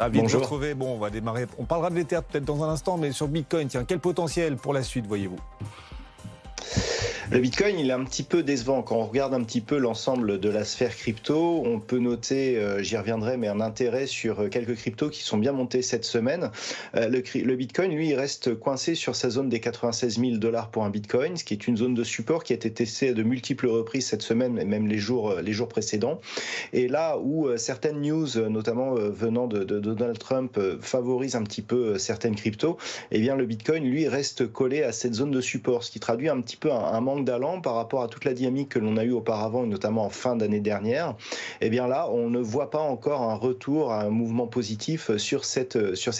Ravi de vous Bonjour. retrouver. Bon, on va démarrer. On parlera de l'Ether peut-être dans un instant, mais sur Bitcoin, tiens, quel potentiel pour la suite, voyez-vous? Le Bitcoin, il est un petit peu décevant. Quand on regarde un petit peu l'ensemble de la sphère crypto, on peut noter, j'y reviendrai, mais un intérêt sur quelques cryptos qui sont bien montés cette semaine. Le Bitcoin, lui, il reste coincé sur sa zone des 96 000 $ pour un Bitcoin, ce qui est une zone de support qui a été testée à de multiples reprises cette semaine, et même les jours précédents. Et là où certaines news, notamment venant de Donald Trump, favorisent un petit peu certaines cryptos, eh bien le Bitcoin, lui, reste collé à cette zone de support, ce qui traduit un petit peu un manque d'allant par rapport à toute la dynamique que l'on a eue auparavant, et notamment en fin d'année dernière. Eh bien là, on ne voit pas encore un retour à un mouvement positif sur cette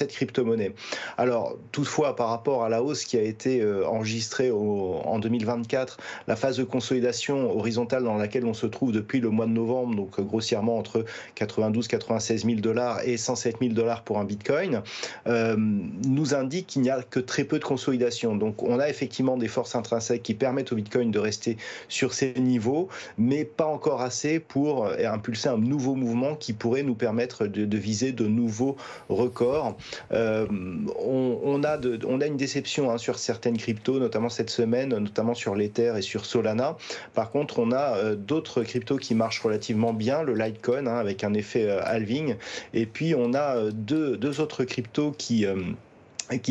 crypto-monnaie. Alors, toutefois, par rapport à la hausse qui a été enregistrée en 2024, la phase de consolidation horizontale dans laquelle on se trouve depuis le mois de novembre, donc grossièrement entre 92 96 000 $ et 107 000 $ pour un Bitcoin, nous indique qu'il n'y a que très peu de consolidation. Donc, on a effectivement des forces intrinsèques qui permettent au Bitcoin de rester sur ces niveaux, mais pas encore assez pour impulser un nouveau mouvement qui pourrait nous permettre de viser de nouveaux records. On a une déception sur certaines cryptos, notamment cette semaine, notamment sur l'Ether et sur Solana. Par contre, on a d'autres cryptos qui marchent relativement bien, le Litecoin avec un effet halving, et puis on a deux autres cryptos qui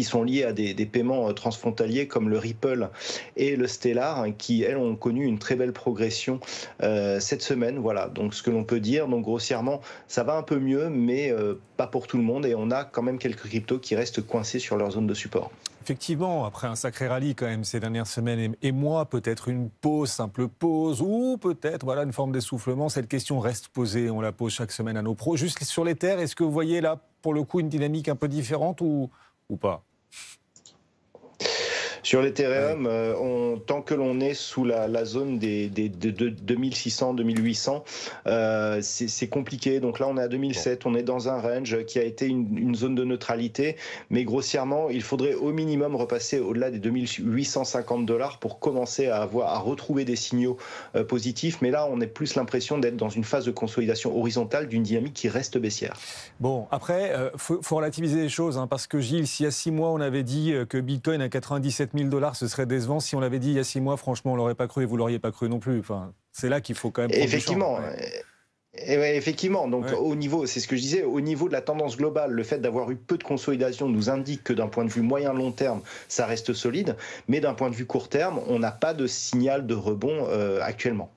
sont liés à des paiements transfrontaliers comme le Ripple et le Stellar, qui, elles, ont connu une très belle progression cette semaine. Voilà, donc ce que l'on peut dire, donc grossièrement, ça va un peu mieux, mais pas pour tout le monde, et on a quand même quelques cryptos qui restent coincés sur leur zone de support. Effectivement, après un sacré rallye quand même ces dernières semaines et mois, peut-être une pause, simple pause, ou peut-être voilà une forme d'essoufflement. Cette question reste posée, on la pose chaque semaine à nos pros. Juste sur l'Ether, est-ce que vous voyez là, pour le coup, une dynamique un peu différente ou pas? Sur l'Ethereum, tant que l'on est sous la zone des 2600, 2800, c'est compliqué. Donc là, on est à 2007, on est dans un range qui a été une zone de neutralité. Mais grossièrement, il faudrait au minimum repasser au-delà des 2850 $ pour commencer à retrouver des signaux positifs. Mais là, on a plus l'impression d'être dans une phase de consolidation horizontale d'une dynamique qui reste baissière. Bon, après, faut relativiser les choses, parce que Gilles, s'il y a 6 mois, on avait dit que Bitcoin à 97 000 $, ce serait décevant. Si on l'avait dit il y a 6 mois, franchement, on l'aurait pas cru et vous l'auriez pas cru non plus. Enfin, c'est là qu'il faut quand même prendre Effectivement. du champ. Et ouais, effectivement, donc au niveau, c'est ce que je disais, au niveau de la tendance globale, le fait d'avoir eu peu de consolidation nous indique que d'un point de vue moyen-long terme, ça reste solide, mais d'un point de vue court terme, on n'a pas de signal de rebond actuellement.